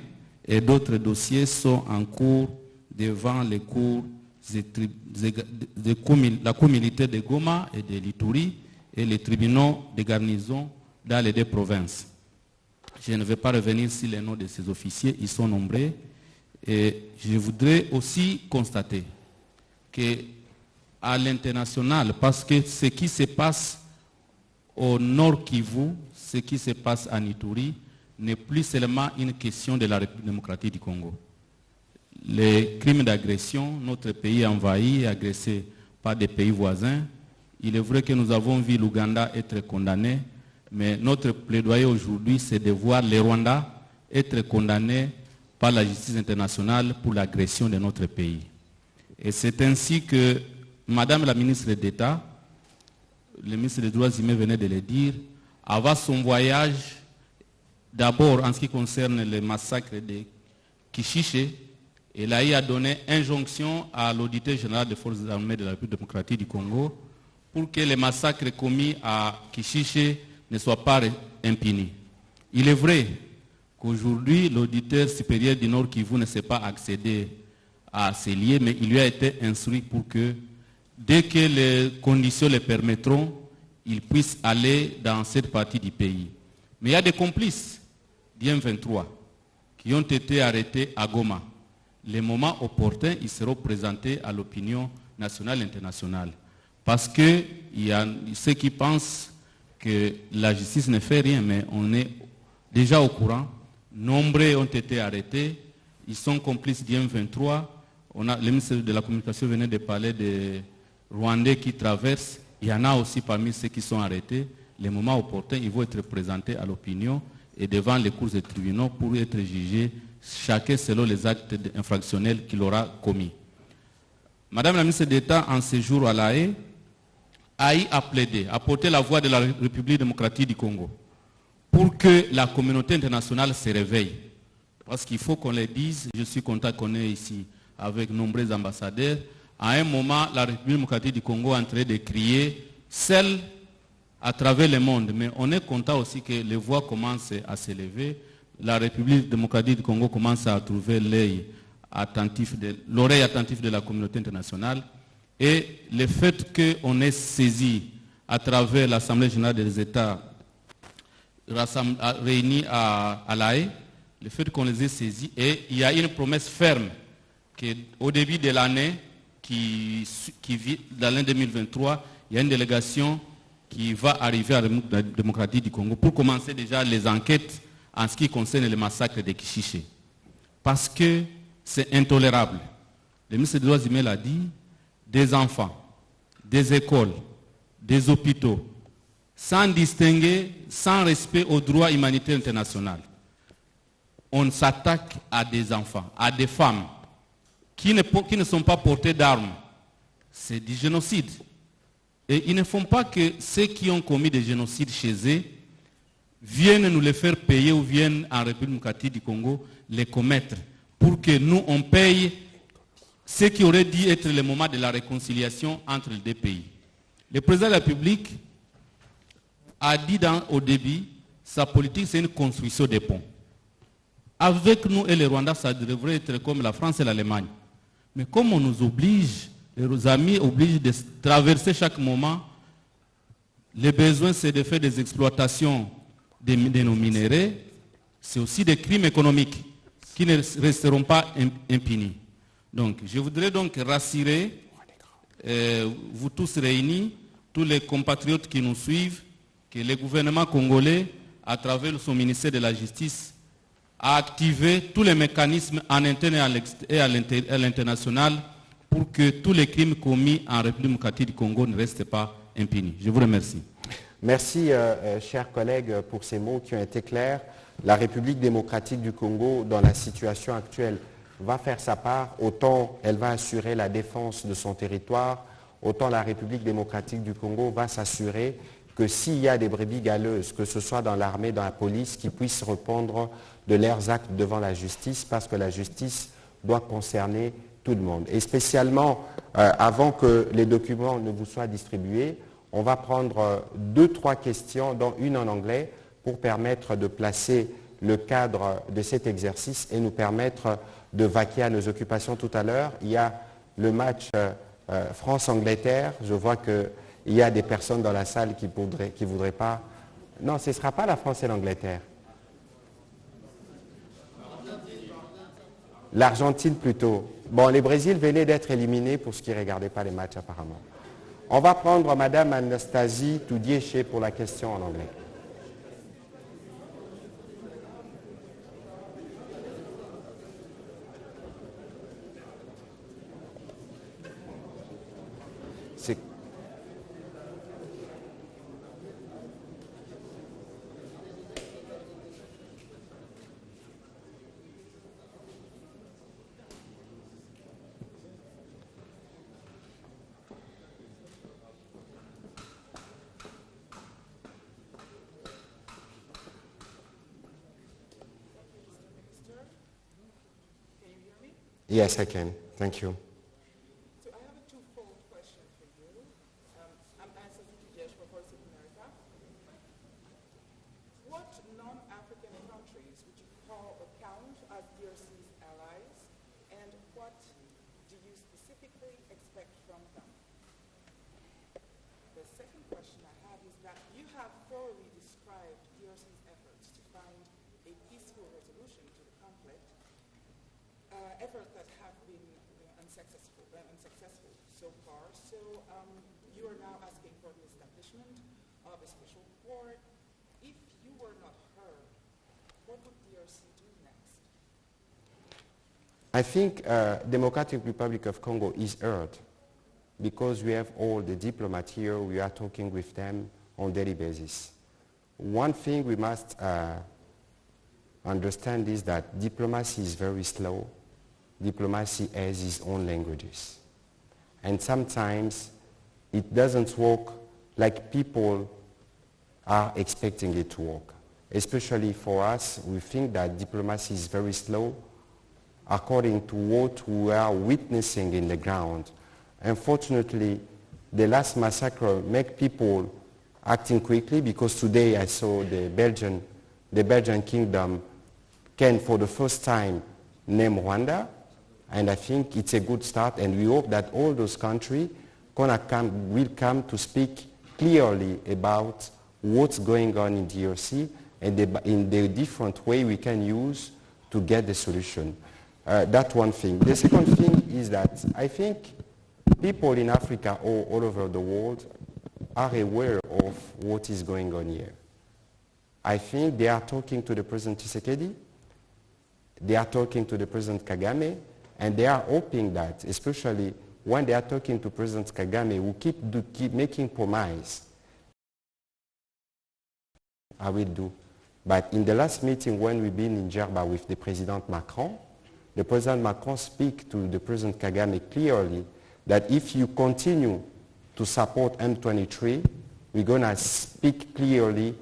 et d'autres dossiers sont en cours devant les cours de la cour militaire de Goma et de l'Ituri et les tribunaux de garnison dans les deux provinces. Je ne vais pas revenir sur les noms de ces officiers, ils sont nombreux. Et je voudrais aussi constater qu'à l'international, parce que ce qui se passe au Nord Kivu, ce qui se passe en Ituri, n'est plus seulement une question de la République démocratique du Congo. Les crimes d'agression, notre pays est envahi et agressé par des pays voisins. Il est vrai que nous avons vu l'Ouganda être condamné, mais notre plaidoyer aujourd'hui, c'est de voir les Rwandais être condamnés par la justice internationale pour l'agression de notre pays. Et c'est ainsi que Madame la ministre d'État, le ministre des Droits humains venait de le dire, avant son voyage, d'abord en ce qui concerne le massacre de Kishiche, elle a donné injonction à l'auditeur général des forces armées de la République démocratique du Congo pour que les massacres commis à Kishiche ne soient pas impunis. Il est vrai qu'aujourd'hui, l'auditeur supérieur du Nord Kivu ne sait pas accéder à se lier, mais il lui a été instruit pour que, dès que les conditions le permettront, il puisse aller dans cette partie du pays. Mais il y a des complices d'M23 qui ont été arrêtés à Goma. Les moments opportuns, ils seront présentés à l'opinion nationale et internationale. Parce qu'il y a ceux qui pensent que la justice ne fait rien, mais on est déjà au courant. Nombreux ont été arrêtés. Ils sont complices d'M23. Le ministre de la Communication venait de parler des Rwandais qui traversent. Il y en a aussi parmi ceux qui sont arrêtés. Les moments opportuns, ils vont être présentés à l'opinion et devant les cours des tribunaux pour être jugés, chacun selon les actes infractionnels qu'il aura commis. Madame la ministre d'État, en séjour à La Haye, a plaidé, a porté la voix de la République démocratique du Congo pour que la communauté internationale se réveille. Parce qu'il faut qu'on le dise, je suis content qu'on est ici avec nombreux ambassadeurs. À un moment, la République démocratique du Congo est en train de crier seule à travers le monde. Mais on est content aussi que les voix commencent à s'élever. La République démocratique du Congo commence à trouver l'oreille attentive de la communauté internationale. Et le fait qu'on ait saisi à travers l'Assemblée générale des États réunis à La Haye, le fait qu'on les ait saisis, et il y a une promesse ferme qu'au début de l'année, dans l'année 2023, il y a une délégation qui va arriver à la République démocratique du Congo pour commencer déjà les enquêtes en ce qui concerne le massacre de Kishiché. Parce que c'est intolérable. Le ministre des Droits humains l'a dit, des enfants, des écoles, des hôpitaux, sans distinguer, sans respect au droit humanitaire international. On s'attaque à des enfants, à des femmes qui ne sont pas portées d'armes. C'est du génocide. Et il ne faut pas que ceux qui ont commis des génocides chez eux viennent nous les faire payer ou viennent en République démocratique du Congo les commettre pour que nous, on paye ce qui aurait dû être le moment de la réconciliation entre les deux pays. Le président de la République a dit au début, sa politique c'est une construction des ponts. Avec nous et les Rwandais, ça devrait être comme la France et l'Allemagne. Mais comme on nous oblige, les amis obligent de traverser chaque moment, le besoin c'est de faire des exploitations de nos minéraux, c'est aussi des crimes économiques qui ne resteront pas impunis. Donc, je voudrais donc rassurer vous tous réunis, tous les compatriotes qui nous suivent, que le gouvernement congolais, à travers son ministère de la Justice, a activé tous les mécanismes en interne et à l'international pour que tous les crimes commis en République démocratique du Congo ne restent pas impunis. Je vous remercie. Merci, chers collègues, pour ces mots qui ont été clairs. La République démocratique du Congo, dans la situation actuelle, va faire sa part. Autant elle va assurer la défense de son territoire, autant la République démocratique du Congo va s'assurer que s'il y a des brebis galeuses, que ce soit dans l'armée, dans la police, qu'ils puissent répondre de leurs actes devant la justice, parce que la justice doit concerner tout le monde. Et spécialement, avant que les documents ne vous soient distribués, on va prendre 2-3 questions, dont une en anglais, pour permettre de placer le cadre de cet exercice et nous permettre de vaquer à nos occupations tout à l'heure. Il y a le match France-Angleterre. Je vois qu'il y a des personnes dans la salle qui ne voudraient pas... Non, ce ne sera pas la France et l'Angleterre. L'Argentine plutôt. Bon, les Brésil venaient d'être éliminés pour ceux qui ne regardaient pas les matchs apparemment. On va prendre Madame Anastasie Toudiéché pour la question en anglais. Yes, I can. Thank you. So I have a twofold question for you. I'm Anastasia Toudiéché for Voice of America. What non-African countries would you call or count as DRC's allies, and what typically expect from them? The second question I have is that you have thoroughly described DRC's efforts to find a peaceful resolution to the conflict, efforts that have been unsuccessful so far. So you are now asking for the establishment of a special court. If you were not heard, what would DRC do next? I think Democratic Republic of Congo is heard because we have all the diplomats here. We are talking with them on a daily basis. One thing we must understand is that diplomacy is very slow. Diplomacy has its own languages. And sometimes it doesn't work like people are expecting it to work. Especially for us, we think that diplomacy is very slow according to what we are witnessing in the ground. Unfortunately, the last massacre make people acting quickly because today I saw the Belgian kingdom can for the first time name Rwanda, and I think it's a good start, and we hope that all those countries will come to speak clearly about what's going on in DRC and in the different way we can use to get the solution. That's one thing. The second thing is that I think people in Africa or all over the world are aware of what is going on here. I think they are talking to the President Tshisekedi, they are talking to the President Kagame, and they are hoping that, especially when they are talking to President Kagame, who keep making promises, I will do. But in the last meeting when we've been in Djerba with the President Macron, the President Macron speak to the President Kagame clearly that if you continue to support M23, we're going to speak clearly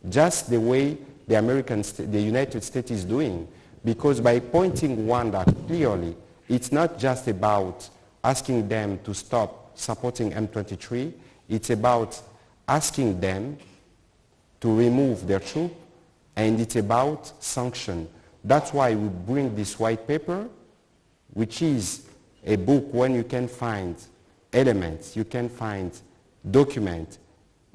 just the way the United States is doing. Because by pointing Rwanda clearly, it's not just about asking them to stop supporting M23, it's about asking them to remove their troops, and it's about sanction. That's why we bring this white paper, which is a book when you can find elements, you can find documents.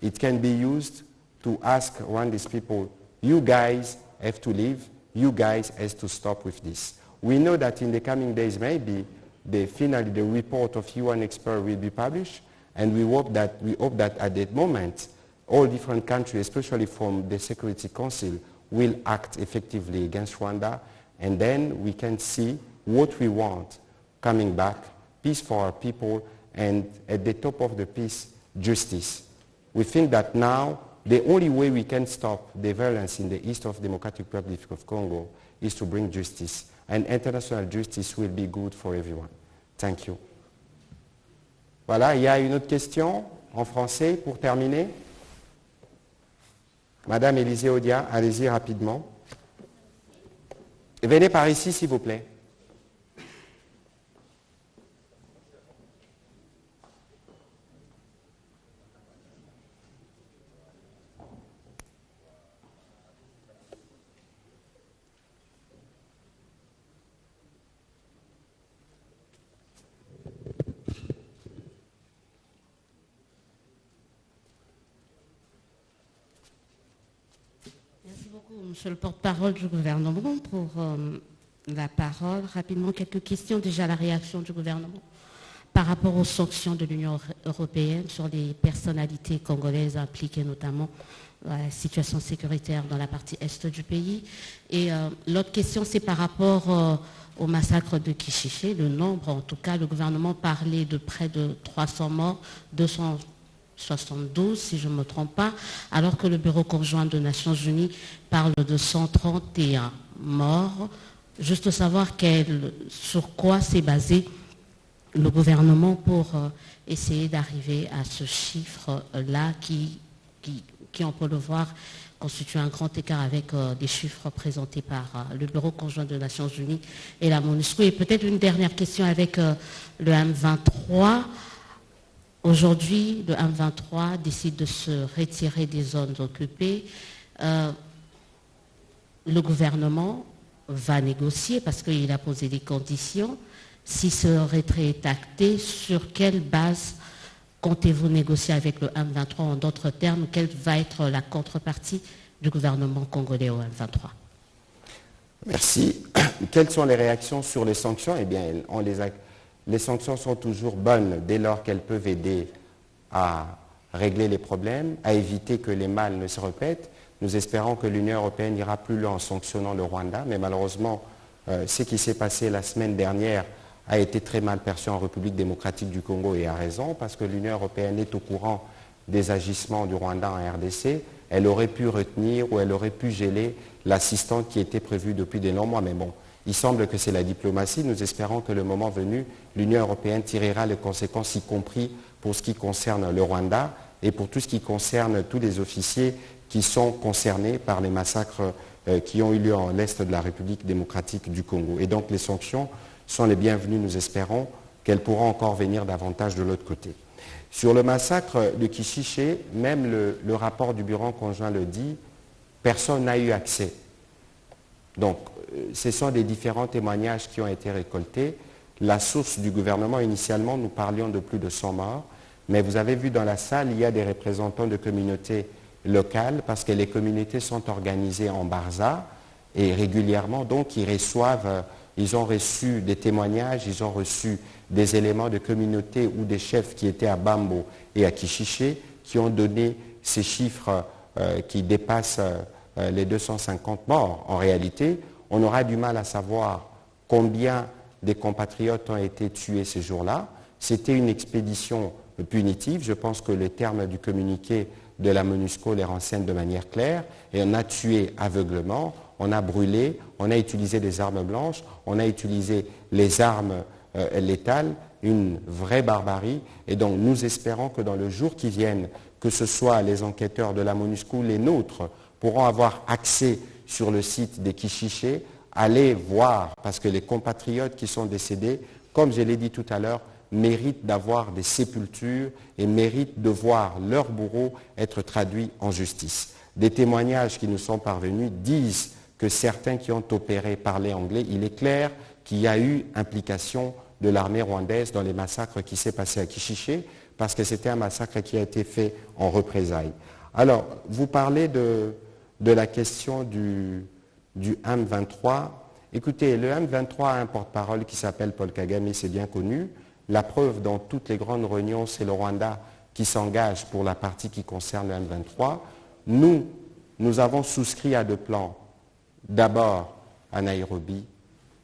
It can be used to ask Rwandese people, you guys have to leave, you guys have to stop with this. We know that in the coming days, maybe finally the report of UN expert will be published, and we hope that at that moment, all different countries, especially from the Security Council, will act effectively against Rwanda, and then we can see what we want coming back, peace for our people, and at the top of the peace, justice. We think that now the only way we can stop the violence in the east of Democratic Republic of Congo is to bring justice, and international justice will be good for everyone. Thank you. Voilà, il y a une autre question en français pour terminer. Madame Élisée Odia, allez-y rapidement. Venez par ici, s'il vous plaît. Monsieur le porte-parole du gouvernement, pour la parole. Rapidement, quelques questions. Déjà, la réaction du gouvernement par rapport aux sanctions de l'Union européenne sur les personnalités congolaises impliquées, notamment dans la situation sécuritaire dans la partie est du pays. Et l'autre question, c'est par rapport au massacre de Kichiché. Le nombre, en tout cas, le gouvernement parlait de près de 300 morts, 272, si je ne me trompe pas, alors que le Bureau conjoint des Nations Unies parle de 131 morts. Juste savoir sur quoi s'est basé le gouvernement pour essayer d'arriver à ce chiffre-là qui, on peut le voir, constitue un grand écart avec des chiffres présentés par le Bureau conjoint des Nations Unies et la MONUSCO. Et peut-être une dernière question avec le M23. Aujourd'hui, le M23 décide de se retirer des zones occupées. Le gouvernement va négocier parce qu'il a posé des conditions. Si ce retrait est acté, sur quelle base comptez-vous négocier avec le M23? En d'autres termes, quelle va être la contrepartie du gouvernement congolais au M23? Merci. Quelles sont les réactions sur les sanctions? Eh bien, les sanctions sont toujours bonnes dès lors qu'elles peuvent aider à régler les problèmes, à éviter que les mâles ne se répètent. Nous espérons que l'Union européenne ira plus loin en sanctionnant le Rwanda, mais malheureusement, ce qui s'est passé la semaine dernière a été très mal perçu en République démocratique du Congo, et a raison, parce que l'Union européenne est au courant des agissements du Rwanda en RDC. Elle aurait pu retenir ou elle aurait pu geler l'assistance qui était prévue depuis de longs mois. Mais bon, il semble que c'est la diplomatie. Nous espérons que le moment venu, l'Union européenne tirera les conséquences, y compris pour ce qui concerne le Rwanda et pour tout ce qui concerne tous les officiers qui sont concernés par les massacres qui ont eu lieu en l'Est de la République démocratique du Congo. Et donc les sanctions sont les bienvenues. Nous espérons qu'elles pourront encore venir davantage de l'autre côté. Sur le massacre de Kishiché, même le rapport du Bureau conjoint le dit, personne n'a eu accès. Donc, ce sont des différents témoignages qui ont été récoltés. La source du gouvernement, initialement, nous parlions de plus de 100 morts, mais vous avez vu dans la salle, il y a des représentants de communautés locales, parce que les communautés sont organisées en Barza, et régulièrement, donc, ils ont reçu des témoignages, ils ont reçu des éléments de communauté ou des chefs qui étaient à Bambo et à Kishiché, qui ont donné ces chiffres qui dépassent les 250 morts. En réalité, on aura du mal à savoir combien des compatriotes ont été tués ces jours-là. C'était une expédition punitive. Je pense que les termes du communiqué de la MONUSCO les renseignent de manière claire. Et on a tué aveuglement, on a brûlé, on a utilisé des armes blanches, on a utilisé les armes létales, une vraie barbarie. Et donc nous espérons que dans le jour qui vienne, que ce soit les enquêteurs de la MONUSCO ou les nôtres, pourront avoir accès sur le site des Kishiché, aller voir, parce que les compatriotes qui sont décédés, comme je l'ai dit tout à l'heure, méritent d'avoir des sépultures et méritent de voir leurs bourreaux être traduits en justice. Des témoignages qui nous sont parvenus disent que certains qui ont opéré parlaient anglais. Il est clair qu'il y a eu implication de l'armée rwandaise dans les massacres qui s'est passé à Kishiché, parce que c'était un massacre qui a été fait en représailles. Alors, vous parlez de la question du M23. Écoutez, le M23 a un porte-parole qui s'appelle Paul Kagame, c'est bien connu. La preuve, dans toutes les grandes réunions, c'est le Rwanda qui s'engage pour la partie qui concerne le M23. Nous avons souscrit à 2 plans. D'abord à Nairobi,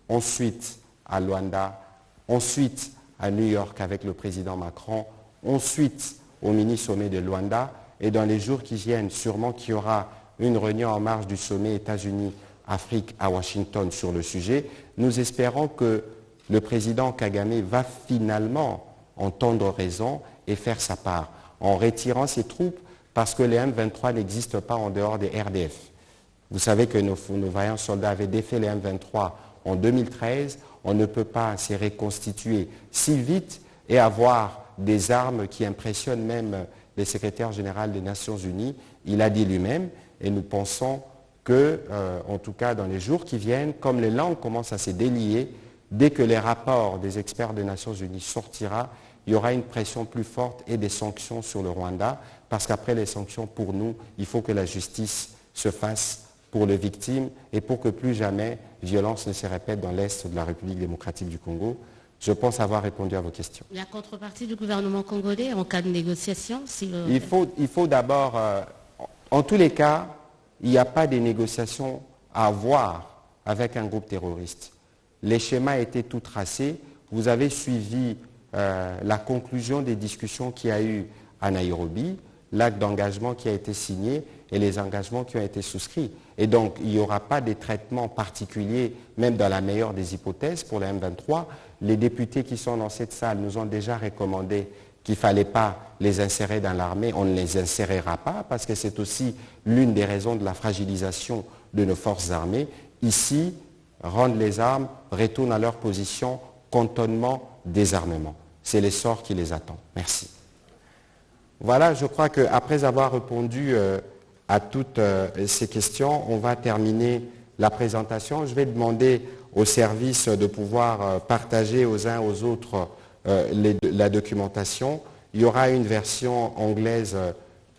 ensuite à Luanda, ensuite à New York avec le président Macron, ensuite au mini-sommet de Luanda, et dans les jours qui viennent, sûrement qu'il y aura une réunion en marge du sommet États-Unis-Afrique à Washington sur le sujet. Nous espérons que le président Kagame va finalement entendre raison et faire sa part en retirant ses troupes, parce que les M23 n'existent pas en dehors des RDF. Vous savez que nos vaillants soldats avaient défait les M23 en 2013. On ne peut pas se reconstituer si vite et avoir des armes qui impressionnent même le secrétaire général des Nations Unies. Il a dit lui-même, et nous pensons que, en tout cas dans les jours qui viennent, comme les langues commencent à se délier, dès que les rapports des experts des Nations Unies sortira, il y aura une pression plus forte et des sanctions sur le Rwanda, parce qu'après les sanctions, pour nous, il faut que la justice se fasse pour les victimes et pour que plus jamais violence ne se répète dans l'Est de la République démocratique du Congo. Je pense avoir répondu à vos questions. La contrepartie du gouvernement congolais en cas de négociation Il faut d'abord, en tous les cas, il n'y a pas de négociations à avoir avec un groupe terroriste. Les schémas étaient tout tracés. Vous avez suivi la conclusion des discussions qu'il y a eu à Nairobi, l'acte d'engagement qui a été signé et les engagements qui ont été souscrits. Et donc, il n'y aura pas de traitement particulier, même dans la meilleure des hypothèses, pour les M23. Les députés qui sont dans cette salle nous ont déjà recommandé qu'il ne fallait pas les insérer dans l'armée. On ne les insérera pas, parce que c'est aussi l'une des raisons de la fragilisation de nos forces armées. Ici, rendre les armes, retournent à leur position, cantonnement, désarmement. C'est l'essor qui les attend. Merci. Voilà, je crois qu'après avoir répondu à toutes ces questions, on va terminer la présentation. Je vais demander au service de pouvoir partager aux uns aux autres la documentation. Il y aura une version anglaise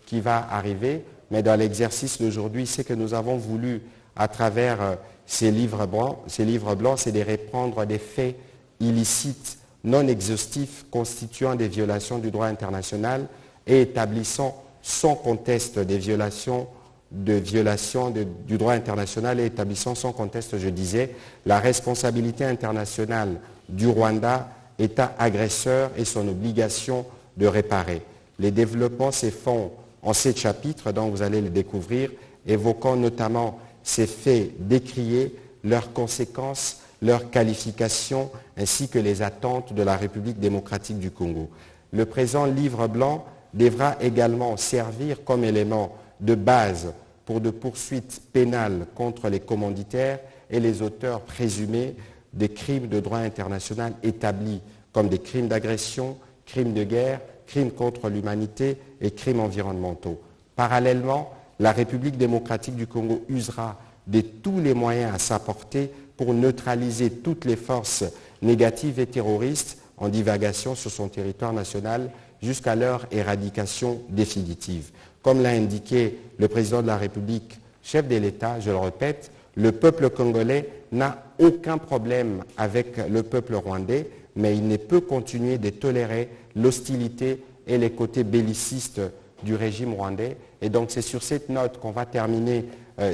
qui va arriver, mais dans l'exercice d'aujourd'hui, c'est que nous avons voulu, à travers ces livres blancs, c'est de reprendre des faits illicites, non exhaustifs, constituant des violations du droit international et établissant sans conteste des violations du droit international et établissant sans conteste, je disais, la responsabilité internationale du Rwanda, État agresseur, et son obligation de réparer. Les développements se font en 7 chapitres, dont vous allez les découvrir, évoquant notamment ces faits décriés, leurs conséquences, leurs qualifications, ainsi que les attentes de la République démocratique du Congo. Le présent livre blanc devra également servir comme élément de base pour de poursuites pénales contre les commanditaires et les auteurs présumés des crimes de droit international établis comme des crimes d'agression, crimes de guerre, crimes contre l'humanité et crimes environnementaux. Parallèlement, la République démocratique du Congo usera de tous les moyens à sa portée pour neutraliser toutes les forces négatives et terroristes en divagation sur son territoire national jusqu'à leur éradication définitive. Comme l'a indiqué le président de la République, chef de l'État, je le répète, le peuple congolais n'a aucun problème avec le peuple rwandais, mais il ne peut continuer de tolérer l'hostilité et les côtés bellicistes du régime rwandais. Et donc c'est sur cette note qu'on va terminer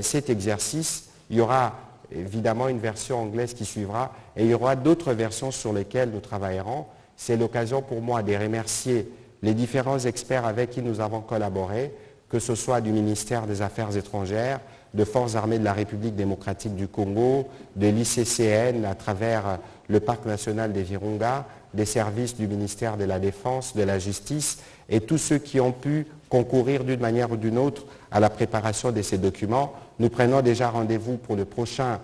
cet exercice. Il y aura évidemment une version anglaise qui suivra et il y aura d'autres versions sur lesquelles nous travaillerons. C'est l'occasion pour moi de remercier les différents experts avec qui nous avons collaboré, que ce soit du ministère des Affaires étrangères, de Forces armées de la République démocratique du Congo, de l'ICCN à travers le Parc national des Virunga, des services du ministère de la Défense, de la Justice et tous ceux qui ont pu concourir d'une manière ou d'une autre à la préparation de ces documents. Nous prenons déjà rendez-vous pour le prochain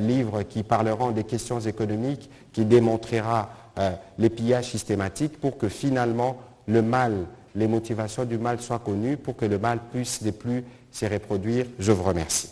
livre qui parlera des questions économiques, qui démontrera les pillages systématiques pour que finalement le mal, les motivations du mal soient connues, pour que le mal puisse ne plus se reproduire. Je vous remercie.